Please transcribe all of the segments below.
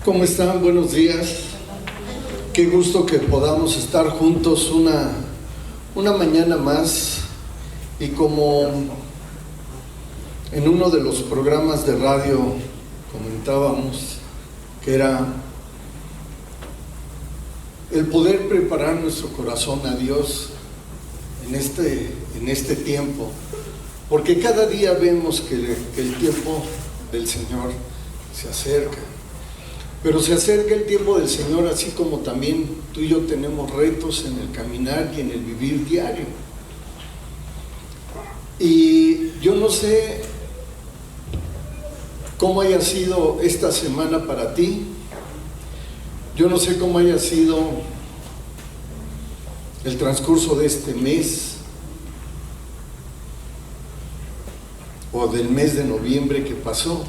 ¿Cómo están? Buenos días. Qué gusto que podamos estar juntos una mañana más. Y como en uno de los programas de radio comentábamos, que era el poder preparar nuestro corazón a Dios en este tiempo, porque cada día vemos que el tiempo del Señor se acerca. Pero se acerca el tiempo del Señor, así como también tú y yo tenemos retos en el caminar y en el vivir diario. Y yo no sé cómo haya sido esta semana para ti. Yo no sé cómo haya sido el transcurso de este mes o del mes de noviembre que pasó.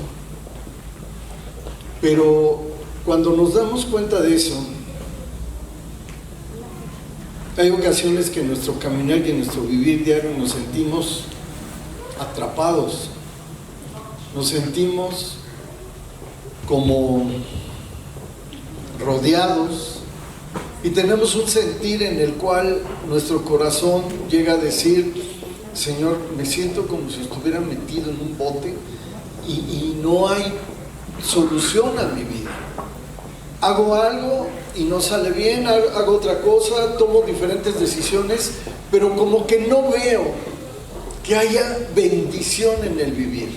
Pero cuando nos damos cuenta de eso, hay ocasiones que en nuestro caminar y en nuestro vivir diario nos sentimos atrapados, nos sentimos como rodeados y tenemos un sentir en el cual nuestro corazón llega a decir: Señor, me siento como si estuviera metido en un bote y no hay solución a mi vida. Hago algo y no sale bien, hago otra cosa, tomo diferentes decisiones, pero como que no veo que haya bendición en el vivir.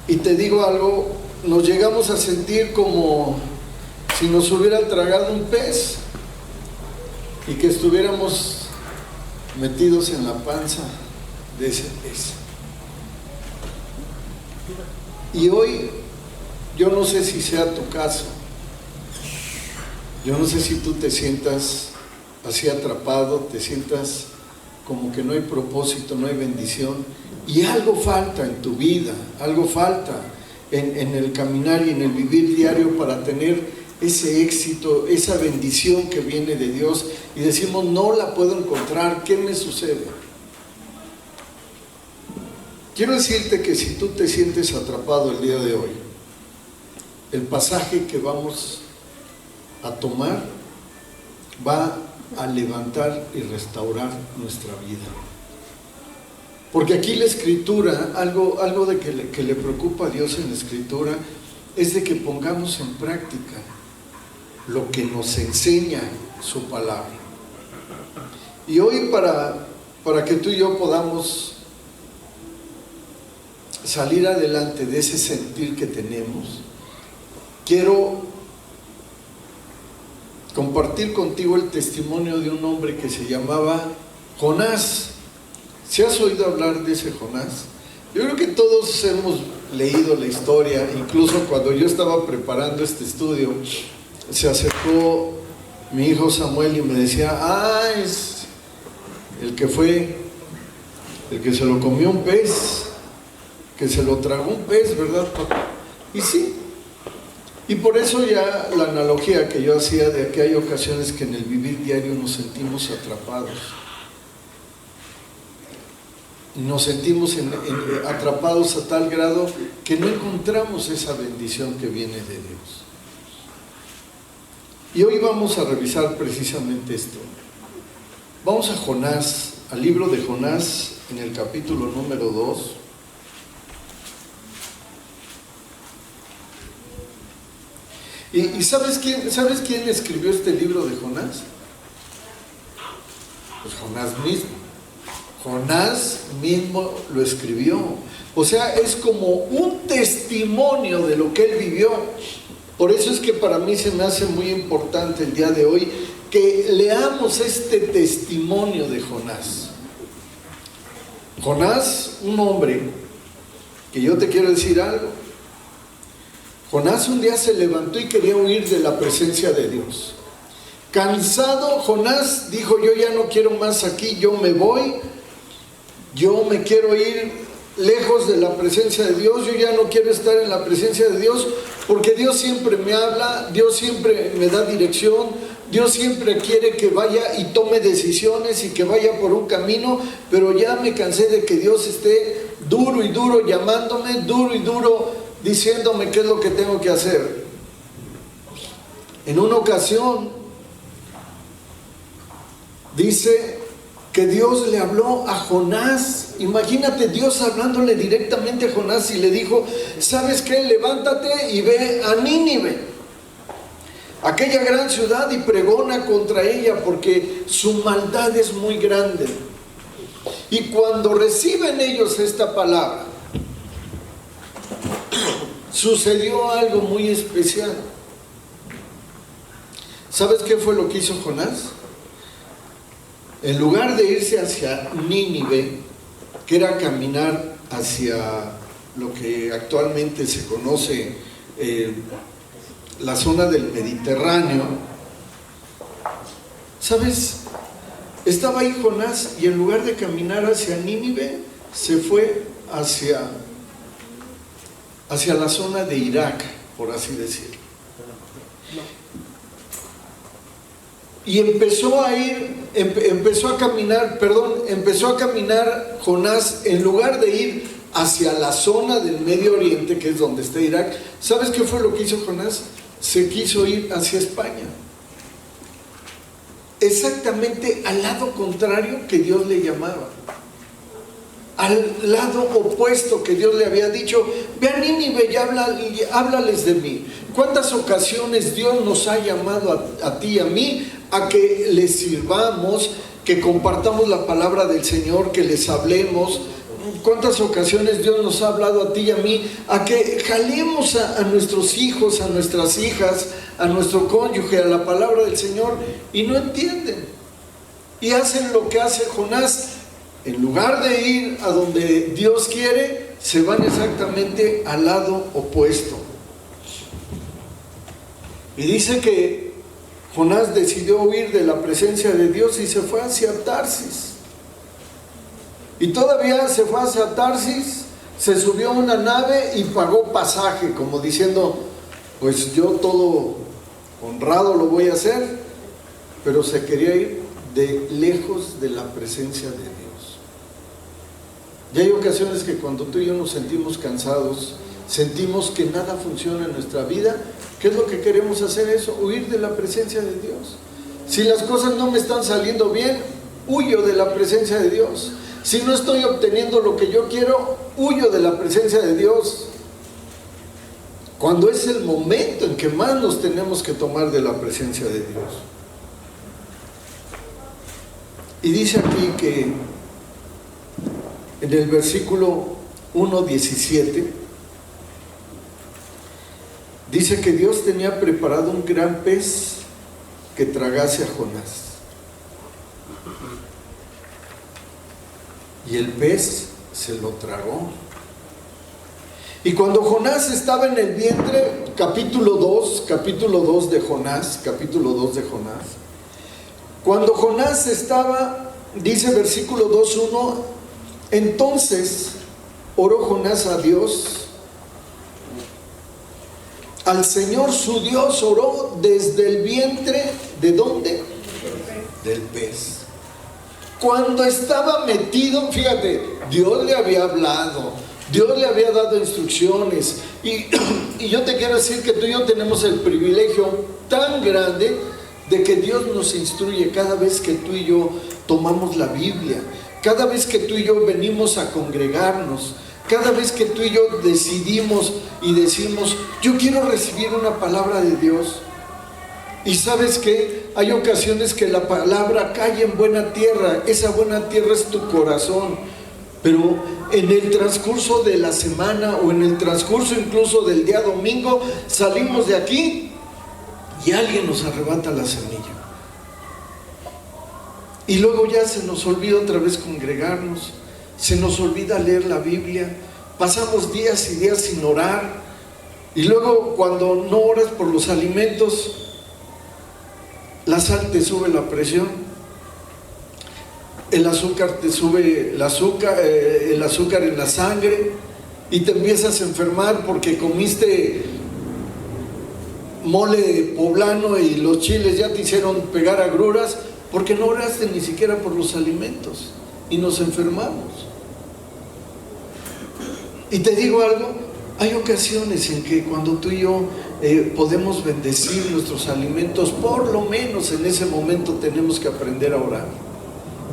Y te digo algo, nos llegamos a sentir como si nos hubiera tragado un pez y que estuviéramos metidos en la panza de ese pez. Y hoy, yo no sé si sea tu caso, yo no sé si tú te sientas así atrapado, te sientas como que no hay propósito, no hay bendición, y algo falta en tu vida, algo falta en el caminar y en el vivir diario para tener ese éxito, esa bendición que viene de Dios, y decimos: no la puedo encontrar, ¿qué me sucede? Quiero decirte que si tú te sientes atrapado el día de hoy, el pasaje que vamos a tomar va a levantar y restaurar nuestra vida. Porque aquí la Escritura, algo de que le preocupa a Dios en la Escritura, es de que pongamos en práctica lo que nos enseña su palabra. Y hoy para que tú y yo podamos salir adelante de ese sentir que tenemos, quiero compartir contigo el testimonio de un hombre que se llamaba Jonás. ¿Sí has oído hablar de ese Jonás? Yo creo que todos hemos leído la historia. Incluso cuando yo estaba preparando este estudio, se acercó mi hijo Samuel y me decía: es el que se lo comió un pez, que se lo tragó un pez, ¿verdad, papá? Y sí. Y por eso ya la analogía que yo hacía de que hay ocasiones que en el vivir diario nos sentimos atrapados. Nos sentimos atrapados a tal grado que no encontramos esa bendición que viene de Dios. Y hoy vamos a revisar precisamente esto. Vamos a Jonás, al libro de Jonás, en el capítulo número 2. ¿Y sabes quién escribió este libro de Jonás? Pues Jonás mismo. Jonás mismo lo escribió. O sea, es como un testimonio de lo que él vivió. Por eso es que para mí se me hace muy importante el día de hoy que leamos este testimonio de Jonás. Jonás, un hombre que yo te quiero decir algo. Jonás un día se levantó y quería huir de la presencia de Dios. Cansado, Jonás dijo: yo ya no quiero más aquí, yo me voy, yo me quiero ir lejos de la presencia de Dios, yo ya no quiero estar en la presencia de Dios, porque Dios siempre me habla, Dios siempre me da dirección, Dios siempre quiere que vaya y tome decisiones y que vaya por un camino, pero ya me cansé de que Dios esté duro y duro llamándome, duro y duro diciéndome qué es lo que tengo que hacer. En una ocasión dice que Dios le habló a Jonás. Imagínate Dios hablándole directamente a Jonás y le dijo: ¿sabes qué? Levántate y ve a Nínive, aquella gran ciudad, y pregona contra ella, porque su maldad es muy grande. Y cuando reciben ellos esta palabra, sucedió algo muy especial. ¿Sabes qué fue lo que hizo Jonás? En lugar de irse hacia Nínive, que era caminar hacia lo que actualmente se conoce la zona del Mediterráneo, ¿sabes? Estaba ahí Jonás, y en lugar de caminar hacia Nínive, se fue hacia la zona de Irak, por así decirlo. Y empezó a caminar Jonás, en lugar de ir hacia la zona del Medio Oriente, que es donde está Irak. ¿Sabes qué fue lo que hizo Jonás? Se quiso ir hacia España, exactamente al lado contrario que Dios le llamaba, al lado opuesto que Dios le había dicho: ve a Nínive y háblales de mí. ¿Cuántas ocasiones Dios nos ha llamado a ti y a mí a que les sirvamos, que compartamos la palabra del Señor, que les hablemos? ¿Cuántas ocasiones Dios nos ha hablado a ti y a mí a que jalemos a nuestros hijos, a nuestras hijas, a nuestro cónyuge, a la palabra del Señor, y no entienden? Y hacen lo que hace Jonás. En lugar de ir a donde Dios quiere, se van exactamente al lado opuesto. Y dice que Jonás decidió huir de la presencia de Dios y se fue hacia Tarsis. Y todavía se fue hacia Tarsis, se subió a una nave y pagó pasaje, como diciendo: pues yo todo honrado lo voy a hacer. Pero se quería ir de lejos de la presencia de Dios. Y hay ocasiones que cuando tú y yo nos sentimos cansados, sentimos que nada funciona en nuestra vida, ¿qué es lo que queremos hacer? Eso, huir de la presencia de Dios. Si las cosas no me están saliendo bien, huyo de la presencia de Dios. Si no estoy obteniendo lo que yo quiero, huyo de la presencia de Dios. Cuando es el momento en que más nos tenemos que tomar de la presencia de Dios. Y dice aquí que en el versículo 1:17 dice que Dios tenía preparado un gran pez que tragase a Jonás. Y el pez se lo tragó. Y cuando Jonás estaba en el vientre, capítulo 2 de Jonás, cuando Jonás estaba, dice versículo 2:1, entonces oró Jonás a Dios, al Señor su Dios oró desde el vientre, ¿de dónde? Del pez. Cuando estaba metido, fíjate, Dios le había hablado, Dios le había dado instrucciones, y yo te quiero decir que tú y yo tenemos el privilegio tan grande de que Dios nos instruye cada vez que tú y yo tomamos la Biblia, cada vez que tú y yo venimos a congregarnos, cada vez que tú y yo decidimos y decimos: yo quiero recibir una palabra de Dios. Y ¿sabes qué? Hay ocasiones que la palabra cae en buena tierra. Esa buena tierra es tu corazón. Pero en el transcurso de la semana, o en el transcurso incluso del día domingo, salimos de aquí y alguien nos arrebata la semilla. Y luego ya se nos olvida otra vez congregarnos, se nos olvida leer la Biblia, pasamos días y días sin orar, y luego cuando no oras por los alimentos, la sal te sube la presión, el azúcar te sube el azúcar en la sangre, y te empiezas a enfermar porque comiste mole poblano y los chiles ya te hicieron pegar agruras, porque no oraste ni siquiera por los alimentos, y nos enfermamos. Y te digo algo, Hay ocasiones en que cuando tú y yo podemos bendecir nuestros alimentos, por lo menos en ese momento tenemos que aprender a orar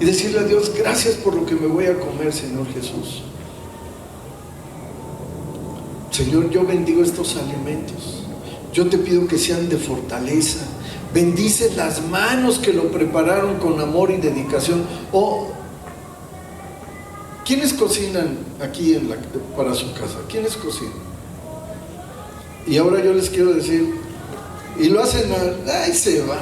y decirle a Dios: gracias por lo que me voy a comer, Señor Jesús. Señor, yo bendigo estos alimentos. Yo te pido que sean de fortaleza. Bendice las manos que lo prepararon con amor y dedicación. ¿Quiénes cocinan aquí para su casa? ¿Quiénes cocinan? Y ahora yo les quiero decir, y lo hacen ahí se va.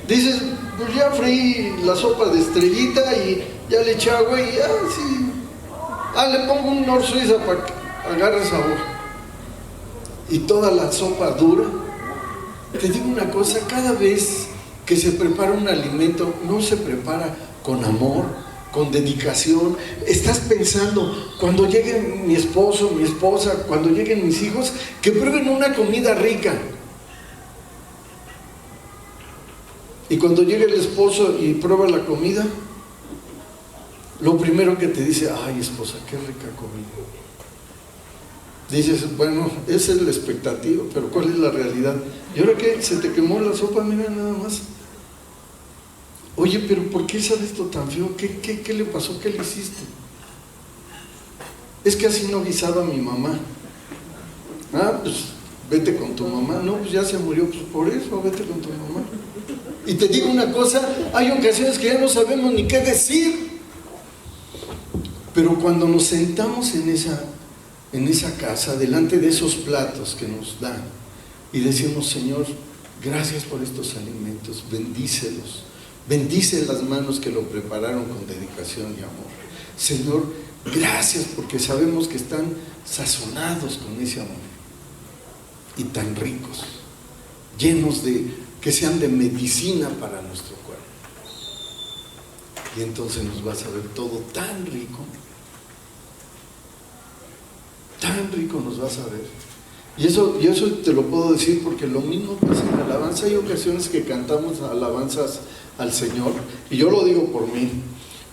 Dices: pues ya freí la sopa de estrellita y ya le eché agua y sí. Le pongo un Nor Suiza para que agarre sabor. Y toda la sopa dura. Te digo una cosa: cada vez que se prepara un alimento, no se prepara con amor, con dedicación. Estás pensando, cuando llegue mi esposo, mi esposa, cuando lleguen mis hijos, que prueben una comida rica. Y cuando llegue el esposo y prueba la comida, lo primero que te dice: ay, esposa, qué rica comida. Dices: bueno, esa es la expectativa, pero ¿cuál es la realidad? ¿Y ahora qué? ¿Se te quemó la sopa? Mira nada más. Oye, pero ¿por qué sabe esto tan feo? ¿Qué le pasó? ¿Qué le hiciste? Es que así no guisaba mi mamá. Pues vete con tu mamá. No, pues ya se murió. Pues por eso, vete con tu mamá. Y te digo una cosa: hay ocasiones que ya no sabemos ni qué decir. Pero cuando nos sentamos en esa casa, delante de esos platos que nos dan, y decimos: Señor, gracias por estos alimentos, bendícelos. Bendice las manos que lo prepararon con dedicación y amor. Señor, gracias porque sabemos que están sazonados con ese amor. Y tan ricos, llenos que sean de medicina para nuestro cuerpo. Y entonces nos vas a ver todo tan rico nos vas a ver. Y eso te lo puedo decir porque lo mismo pasa en la alabanza. Hay ocasiones que cantamos alabanzas al Señor, y yo lo digo por mí,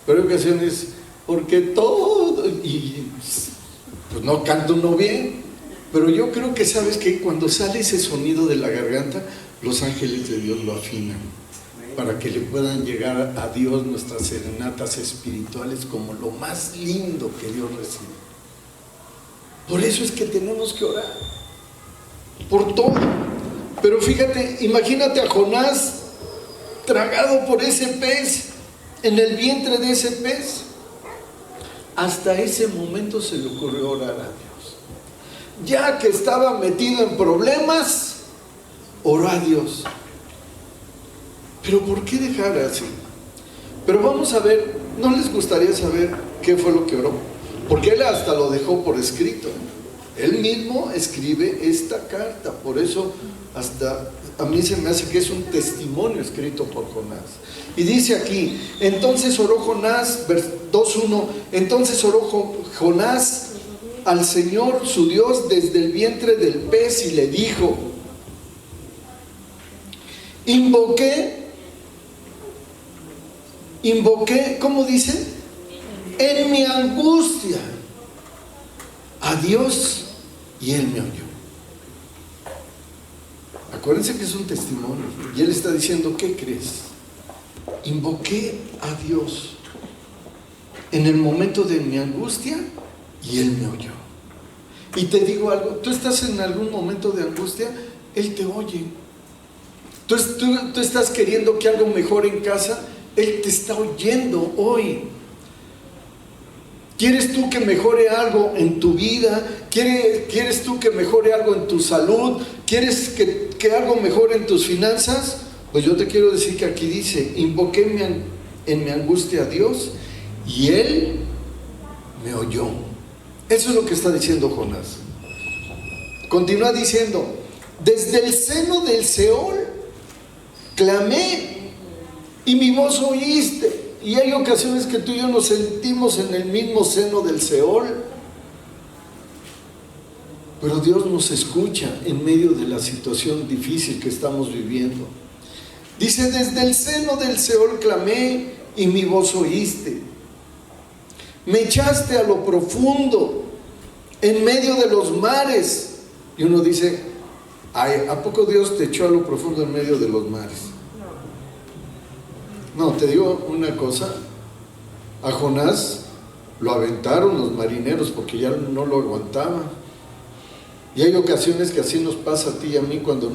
pero hay ocasiones porque todo, y pues no canto uno bien, pero yo creo que sabes que cuando sale ese sonido de la garganta, los ángeles de Dios lo afinan para que le puedan llegar a Dios nuestras serenatas espirituales como lo más lindo que Dios recibe. Por eso es que tenemos que orar por todo. Pero fíjate, imagínate a Jonás tragado por ese pez, en el vientre de ese pez. Hasta ese momento se le ocurrió orar a Dios. Ya que estaba metido en problemas, oró a Dios. Pero ¿por qué dejar así? Pero vamos a ver, ¿no les gustaría saber qué fue lo que oró? Porque él hasta lo dejó por escrito. Él mismo escribe esta carta, por eso hasta a mí se me hace que es un testimonio escrito por Jonás. Y dice aquí: entonces oró Jonás, 2:1, entonces oró Jonás al Señor su Dios desde el vientre del pez y le dijo: invoqué, ¿cómo dice? En mi angustia a Dios, y Él me oyó. Acuérdense que es un testimonio, y Él está diciendo: ¿qué crees? Invoqué a Dios en el momento de mi angustia y Él me oyó. Y te digo algo: tú estás en algún momento de angustia, Él te oye. Tú estás queriendo que algo mejore en casa, Él te está oyendo hoy. ¿Quieres tú que mejore algo en tu vida? ¿Quieres tú que mejore algo en tu salud? ¿Quieres que algo mejore en tus finanzas? Pues yo te quiero decir que aquí dice: invoqué en mi angustia a Dios y Él me oyó. Eso es lo que está diciendo Jonás. Continúa diciendo: desde el seno del Seol clamé y mi voz oíste. Y hay ocasiones que tú y yo nos sentimos en el mismo seno del Seol, pero Dios nos escucha en medio de la situación difícil que estamos viviendo. Dice: desde el seno del Seol clamé y mi voz oíste. Me echaste a lo profundo en medio de los mares. Y uno dice, ay, ¿a poco Dios te echó a lo profundo en medio de los mares? No, te digo una cosa, a Jonás lo aventaron los marineros porque ya no lo aguantaban. Y hay ocasiones que así nos pasa a ti y a mí cuando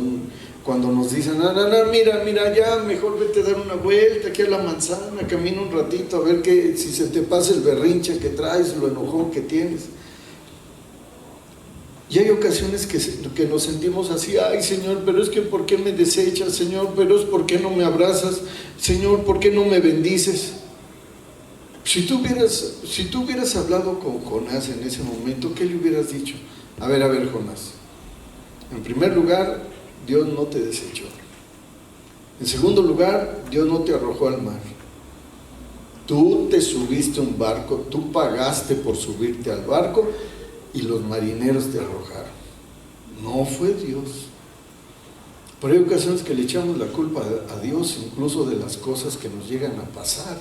nos dicen, no, mira, ya mejor vete a dar una vuelta aquí a la manzana, camina un ratito a ver si se te pasa el berrinche que traes, lo enojón que tienes. Y hay ocasiones que nos sentimos así, ay Señor, pero es que ¿por qué me desechas, Señor? Pero es ¿por qué no me abrazas? Señor, ¿por qué no me bendices? Si tú hubieras hablado con Jonás en ese momento, ¿qué le hubieras dicho? A ver, Jonás, en primer lugar, Dios no te desechó. En segundo lugar, Dios no te arrojó al mar. Tú te subiste a un barco, tú pagaste por subirte al barco y los marineros te arrojaron. No fue Dios. Pero hay ocasiones que le echamos la culpa a Dios, incluso de las cosas que nos llegan a pasar.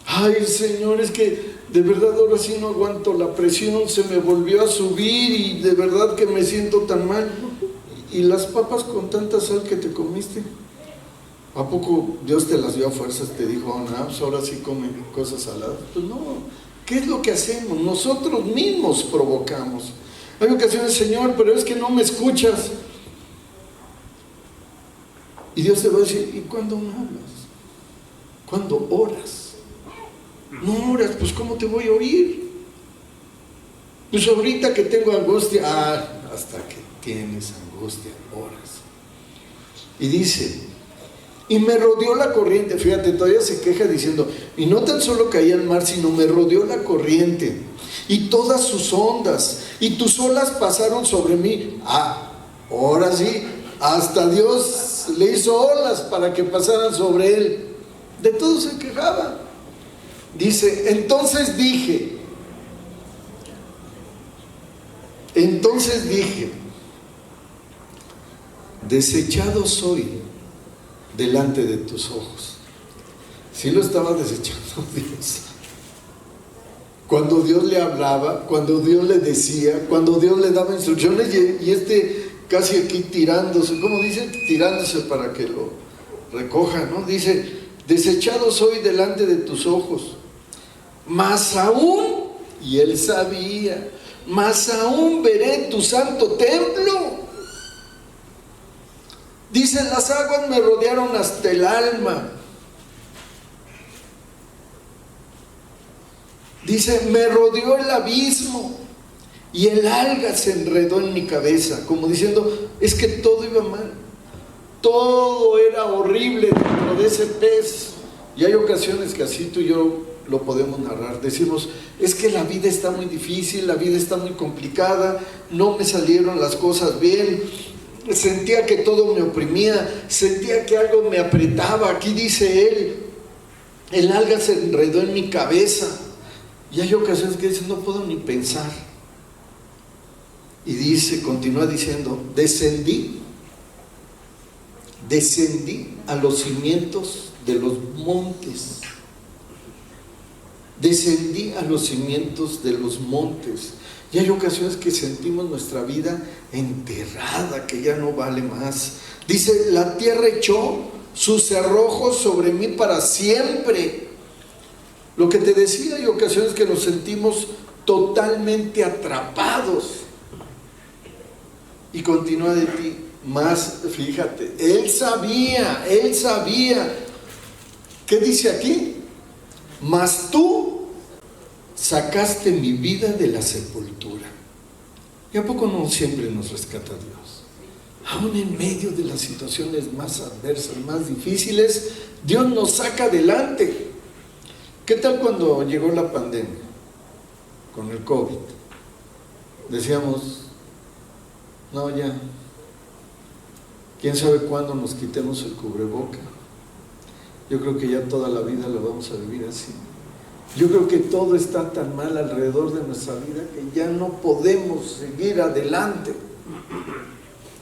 Ay Señor, es que de verdad ahora sí no aguanto la presión, se me volvió a subir y de verdad que me siento tan mal. ¿Y las papas con tanta sal que te comiste? ¿A poco Dios te las dio a fuerzas? Te dijo, oh, no, pues ahora sí come cosas saladas. Pues no, ¿qué es lo que hacemos? Nosotros mismos provocamos. Hay ocasiones, Señor, pero es que no me escuchas. Y Dios te va a decir, ¿y cuándo me hablas? ¿Cuándo oras? No oras, pues ¿cómo te voy a oír? Pues ahorita que tengo angustia, hasta que tienes angustia, oras. Y dice, y me rodeó la corriente, fíjate, todavía se queja diciendo, y no tan solo caí al mar, sino me rodeó la corriente, y todas sus ondas, y tus olas pasaron sobre mí. Ahora sí, hasta Dios le hizo olas para que pasaran sobre él. De todo se quejaba. Dice, entonces dije, desechado soy delante de tus ojos. Sí lo estaba desechando Dios. Cuando Dios le hablaba, cuando Dios le decía, cuando Dios le daba instrucciones y casi aquí tirándose, ¿cómo dice? Tirándose para que lo recoja, ¿no? Dice, desechado soy delante de tus ojos. Más aún, y él sabía, más aún veré tu santo templo. Dice, las aguas me rodearon hasta el alma. Dice, me rodeó el abismo y el alga se enredó en mi cabeza, como diciendo, es que todo iba mal, todo era horrible dentro de ese pez. Y hay ocasiones que así tú y yo lo podemos narrar, decimos, es que la vida está muy difícil, la vida está muy complicada, no me salieron las cosas bien, sentía que todo me oprimía, sentía que algo me apretaba. Aquí dice él, el alga se enredó en mi cabeza. Y hay ocasiones que dicen, no puedo ni pensar. Y dice, continúa diciendo, descendí a los cimientos de los montes. Descendí a los cimientos de los montes. Y hay ocasiones que sentimos nuestra vida enterrada, que ya no vale más. Dice, la tierra echó sus cerrojos sobre mí para siempre. Lo que te decía, hay ocasiones que nos sentimos totalmente atrapados. Y continúa de ti más, fíjate, él sabía. ¿Qué dice aquí? Mas tú sacaste mi vida de la sepultura. ¿Y a poco no siempre nos rescata Dios? Aún en medio de las situaciones más adversas, más difíciles, Dios nos saca adelante. ¿Qué tal cuando llegó la pandemia con el COVID? Decíamos, no, ya, quién sabe cuándo nos quitemos el cubreboca. Yo creo que ya toda la vida la vamos a vivir así. Yo creo que todo está tan mal alrededor de nuestra vida que ya no podemos seguir adelante.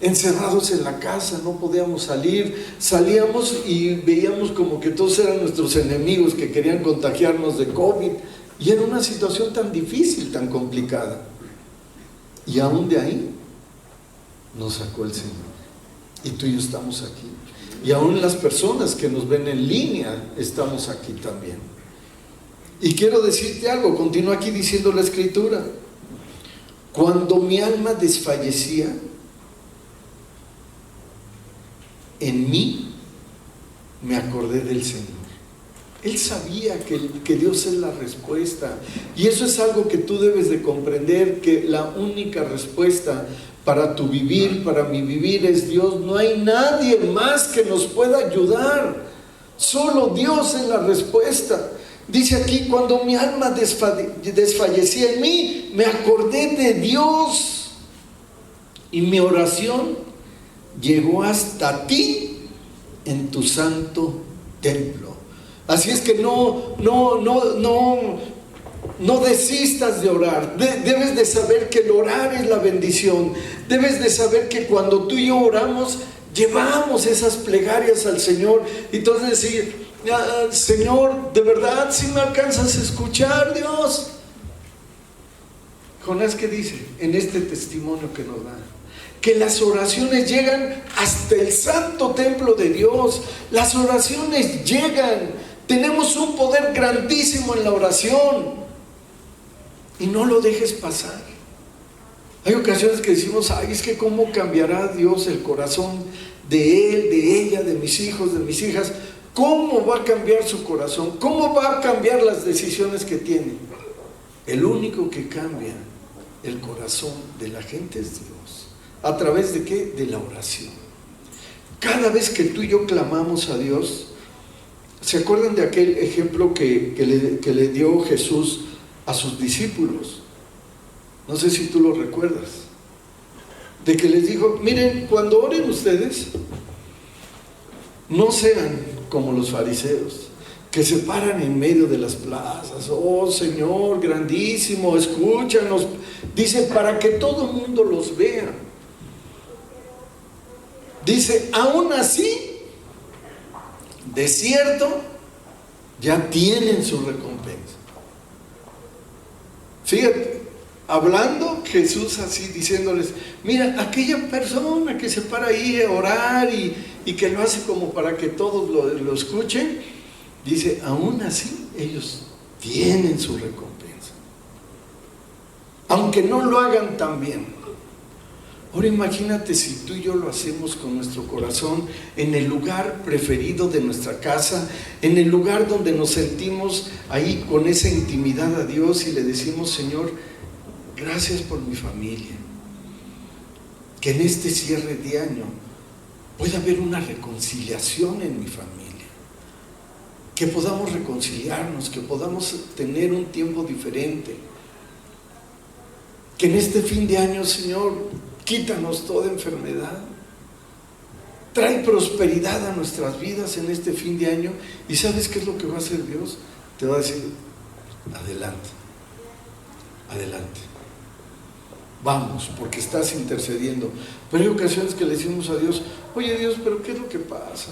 Encerrados en la casa, no podíamos salir, salíamos y veíamos como que todos eran nuestros enemigos que querían contagiarnos de COVID. Y era una situación tan difícil, tan complicada. Y aún de ahí nos sacó el Señor. Y tú y yo estamos aquí. Y aún las personas que nos ven en línea estamos aquí también. Y quiero decirte algo, continúa aquí diciendo la Escritura. Cuando mi alma desfallecía, en mí me acordé del Señor. Él sabía que Dios es la respuesta. Y eso es algo que tú debes de comprender, que la única respuesta para tu vivir, para mi vivir, es Dios. No hay nadie más que nos pueda ayudar. Solo Dios es la respuesta. Dice aquí, cuando mi alma desfallecía en mí, me acordé de Dios. Y mi oración llegó hasta ti en tu santo templo. Así es que no desistas de orar. Debes de saber que el orar es la bendición. Debes de saber que cuando tú y yo oramos, llevamos esas plegarias al Señor. Y entonces decir, Señor, de verdad, si me alcanzas a escuchar, Dios. Jonás, ¿qué dice en este testimonio que nos da? Que las oraciones llegan hasta el santo templo de Dios. Las oraciones llegan. Tenemos un poder grandísimo en la oración. Y no lo dejes pasar. Hay ocasiones que decimos, ay, es que cómo cambiará Dios el corazón de él, de ella, de mis hijos, de mis hijas. ¿Cómo va a cambiar su corazón? ¿Cómo va a cambiar las decisiones que tiene? El único que cambia el corazón de la gente es Dios. ¿A través de qué? De la oración. Cada vez que tú y yo clamamos a Dios, ¿se acuerdan de aquel ejemplo que le dio Jesús a sus discípulos? No sé si tú lo recuerdas. De que les dijo, miren, cuando oren ustedes, no sean como los fariseos, que se paran en medio de las plazas. Oh Señor, grandísimo, escúchanos. Dice, para que todo el mundo los vea. Dice, aún así, de cierto, ya tienen su recompensa. Fíjate, hablando Jesús así, diciéndoles, mira, aquella persona que se para ahí a orar y que lo hace como para que todos lo escuchen, dice, aún así, ellos tienen su recompensa. Aunque no lo hagan tan bien. Ahora imagínate si tú y yo lo hacemos con nuestro corazón en el lugar preferido de nuestra casa, en el lugar donde nos sentimos ahí con esa intimidad a Dios y le decimos, Señor, gracias por mi familia. Que en este cierre de año pueda haber una reconciliación en mi familia. Que podamos reconciliarnos, que podamos tener un tiempo diferente. Que en este fin de año, Señor, quítanos toda enfermedad. Trae prosperidad a nuestras vidas en este fin de año. ¿Y sabes qué es lo que va a hacer Dios? Te va a decir, adelante, adelante. Vamos, porque estás intercediendo. Pero hay ocasiones que le decimos a Dios, oye Dios, pero ¿qué es lo que pasa?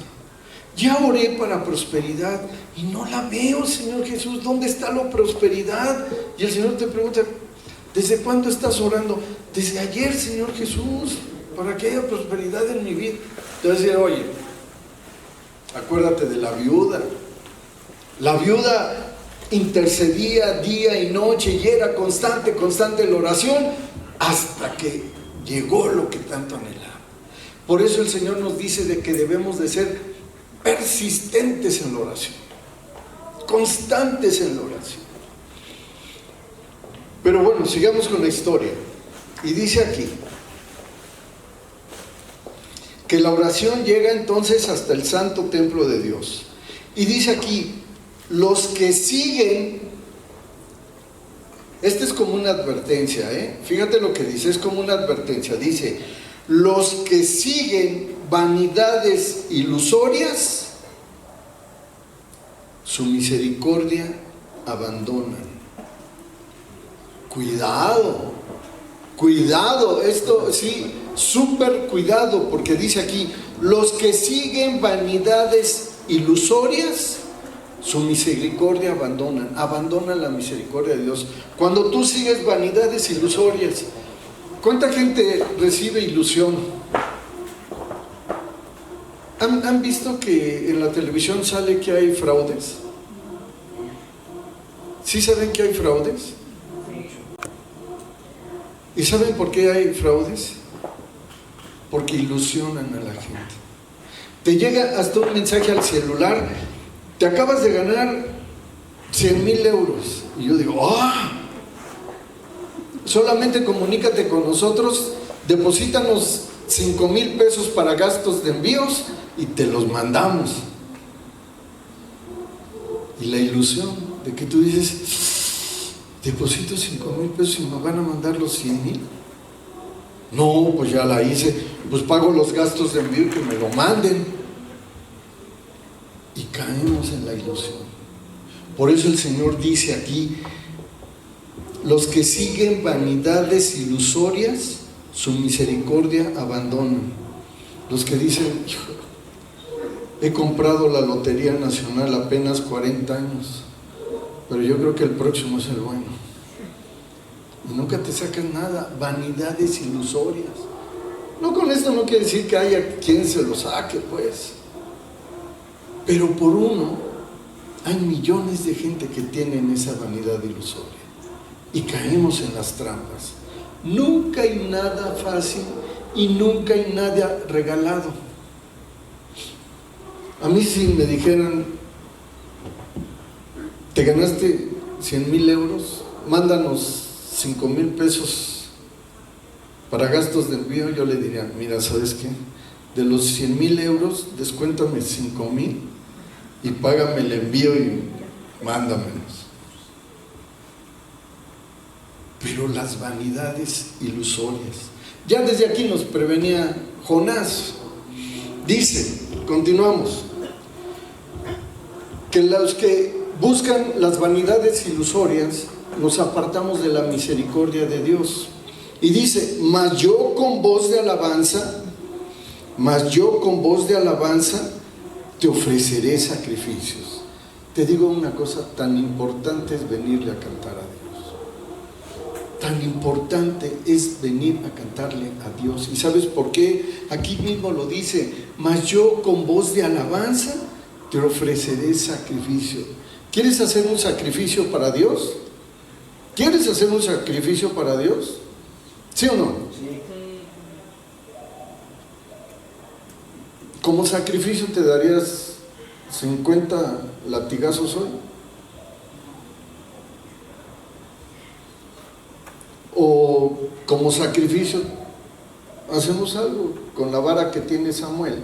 Ya oré para prosperidad y no la veo, Señor Jesús. ¿Dónde está la prosperidad? Y el Señor te pregunta, ¿desde cuándo estás orando? Desde ayer, Señor Jesús, para que haya prosperidad en mi vida. Te voy a decir, oye, acuérdate de la viuda. La viuda intercedía día y noche y era constante la oración hasta que llegó lo que tanto anhelaba. Por eso el Señor nos dice de que debemos de ser persistentes en la oración, constantes en la oración. Pero bueno, sigamos con la historia. Y dice aquí que la oración llega entonces hasta el santo templo de Dios. Y dice aquí, los que siguen, esta es como una advertencia, fíjate lo que dice, es como una advertencia. Dice, los que siguen vanidades ilusorias, su misericordia abandonan. Cuidado, esto sí, súper cuidado, porque dice aquí, los que siguen vanidades ilusorias, su misericordia abandonan la misericordia de Dios. Cuando tú sigues vanidades ilusorias, ¿cuánta gente recibe ilusión? ¿Han visto que en la televisión sale que hay fraudes? ¿Sí saben que hay fraudes? ¿Y saben por qué hay fraudes? Porque ilusionan a la gente. Te llega hasta un mensaje al celular: te acabas de ganar 100,000 euros. Y yo digo, solamente comunícate con nosotros, deposítanos 5,000 pesos para gastos de envíos y te los mandamos. Y la ilusión de que tú dices, deposito 5,000 pesos y me van a mandar los 100,000. No, pues ya la hice, pues pago los gastos de envío y que me lo manden. Y caemos en la ilusión. Por eso el Señor dice aquí: los que siguen vanidades ilusorias, su misericordia abandonan. Los que dicen, he comprado la Lotería Nacional apenas 40 años, pero yo creo que el próximo es el bueno. Y nunca te sacan nada. Vanidades ilusorias. No, con esto no quiere decir que haya quien se lo saque, pues. Pero por uno, hay millones de gente que tienen esa vanidad ilusoria. Y caemos en las trampas. Nunca hay nada fácil y nunca hay nada regalado. A mí, si me dijeran, te ganaste 100,000 euros, mándanos 5,000 pesos para gastos de envío, yo le diría, mira, ¿sabes qué? De los 100,000 euros, descuéntame 5,000 y págame el envío y mándamelos. Pero las vanidades ilusorias. Ya desde aquí nos prevenía Jonás. Dice, continuamos, que los que buscan las vanidades ilusorias nos apartamos de la misericordia de Dios. Y dice, mas yo con voz de alabanza te ofreceré sacrificios. Te digo una cosa, tan importante es venirle a cantar a Dios. Tan importante es venir a cantarle a Dios. ¿Y sabes por qué? Aquí mismo lo dice, mas yo con voz de alabanza te ofreceré sacrificio. ¿Quieres hacer un sacrificio para Dios? ¿Quieres hacer un sacrificio para Dios? ¿Sí o no? Sí. ¿Como sacrificio te darías 50 latigazos hoy? ¿O como sacrificio hacemos algo con la vara que tiene Samuel?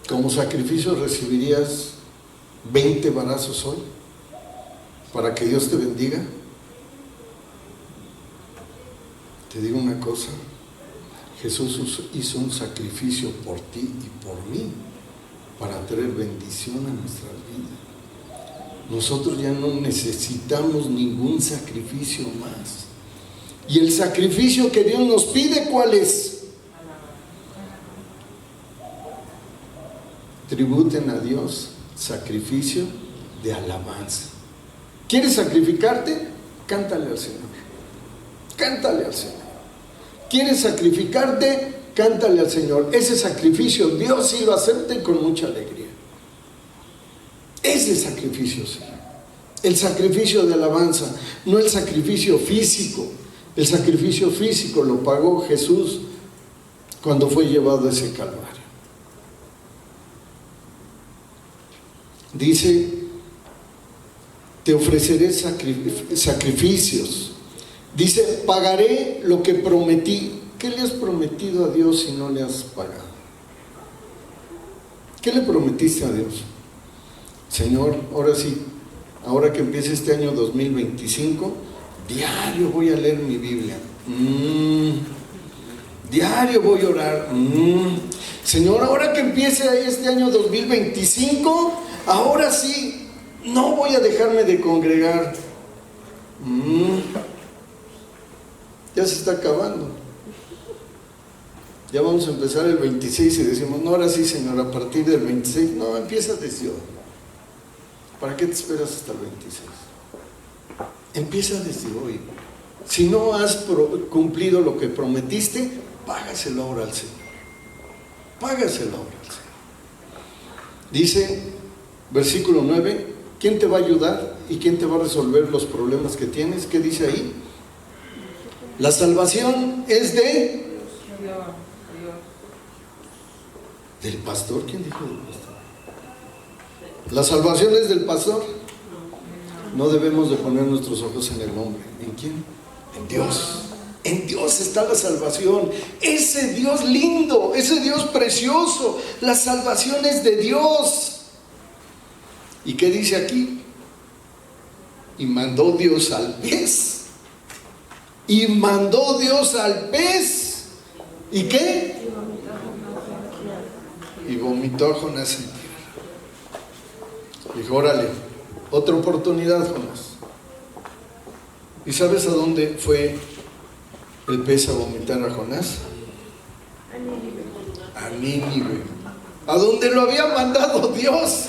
Como sacrificio recibirías 20 varazos hoy para que Dios te bendiga. Te digo una cosa, Jesús hizo un sacrificio por ti y por mí para traer bendición a nuestras vidas. Nosotros ya no necesitamos ningún sacrificio más. Y el sacrificio que Dios nos pide, ¿cuál es? Tributen a Dios sacrificio de alabanza. ¿Quieres sacrificarte? Cántale al Señor. Cántale al Señor. ¿Quieres sacrificarte? Cántale al Señor. Ese sacrificio Dios sí lo acepta y con mucha alegría. Ese sacrificio sí. El sacrificio de alabanza, no el sacrificio físico. El sacrificio físico lo pagó Jesús cuando fue llevado a ese Calvario. Dice, te ofreceré sacrificios. Dice, pagaré lo que prometí. ¿Qué le has prometido a Dios si no le has pagado? ¿Qué le prometiste a Dios? Señor, ahora sí, ahora que empiece este año 2025, diario voy a leer mi Biblia. Diario voy a orar. Señor, ahora que empiece este año 2025, ahora sí, no voy a dejarme de congregar. Ya se está acabando. Ya vamos a empezar el 26 y decimos, no, ahora sí, Señor, a partir del 26. No, empieza desde hoy. ¿Para qué te esperas hasta el 26? Empieza desde hoy. Si no has cumplido lo que prometiste, págaselo ahora al Señor. Págaselo ahora al Señor. Dice, versículo 9, ¿quién te va a ayudar y quién te va a resolver los problemas que tienes? ¿Qué dice ahí? La salvación es de... ¿Del pastor? ¿Quién dijo del pastor? La salvación es del pastor. No debemos de poner nuestros ojos en el hombre. ¿En quién? En Dios. En Dios está la salvación. Ese Dios lindo, ese Dios precioso. La salvación es de Dios. ¿Y qué dice aquí? Y mandó Dios al pez. Y mandó Dios al pez. ¿Y qué? Y vomitó a Jonás en tierra. Dijo, órale, otra oportunidad, Jonás. ¿Y sabes a dónde fue el pez a vomitar a Jonás? A Nínive. ¿A dónde lo había mandado Dios?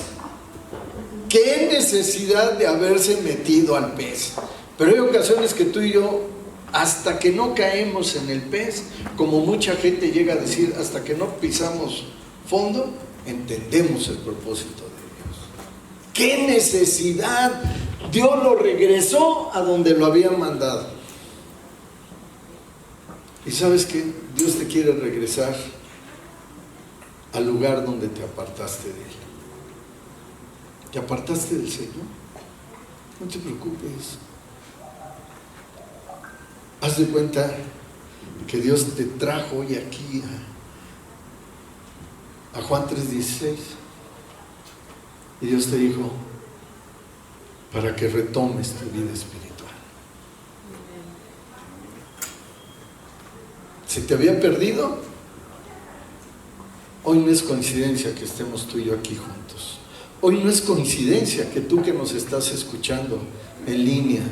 ¿Qué necesidad de haberse metido al pez? Pero hay ocasiones que tú y yo, hasta que no caemos en el pez, como mucha gente llega a decir, hasta que no pisamos fondo, entendemos el propósito de Dios. ¿Qué necesidad? Dios lo regresó a donde lo había mandado. ¿Y sabes qué? Dios te quiere regresar al lugar donde te apartaste de Él. ¿Te apartaste del Señor? No te preocupes. Haz de cuenta que Dios te trajo hoy aquí a Juan 3:16 y Dios te dijo para que retomes tu vida espiritual. ¿Se te había perdido? Hoy no es coincidencia que estemos tú y yo aquí juntos. Hoy no es coincidencia que tú que nos estás escuchando en línea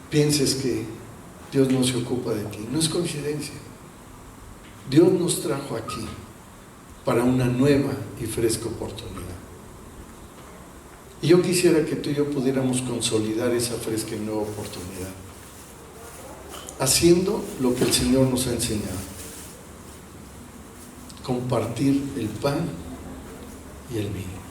pienses que Dios no se ocupa de ti. No es coincidencia. Dios nos trajo aquí para una nueva y fresca oportunidad. Y yo quisiera que tú y yo pudiéramos consolidar esa fresca y nueva oportunidad, haciendo lo que el Señor nos ha enseñado: compartir el pan y el vino.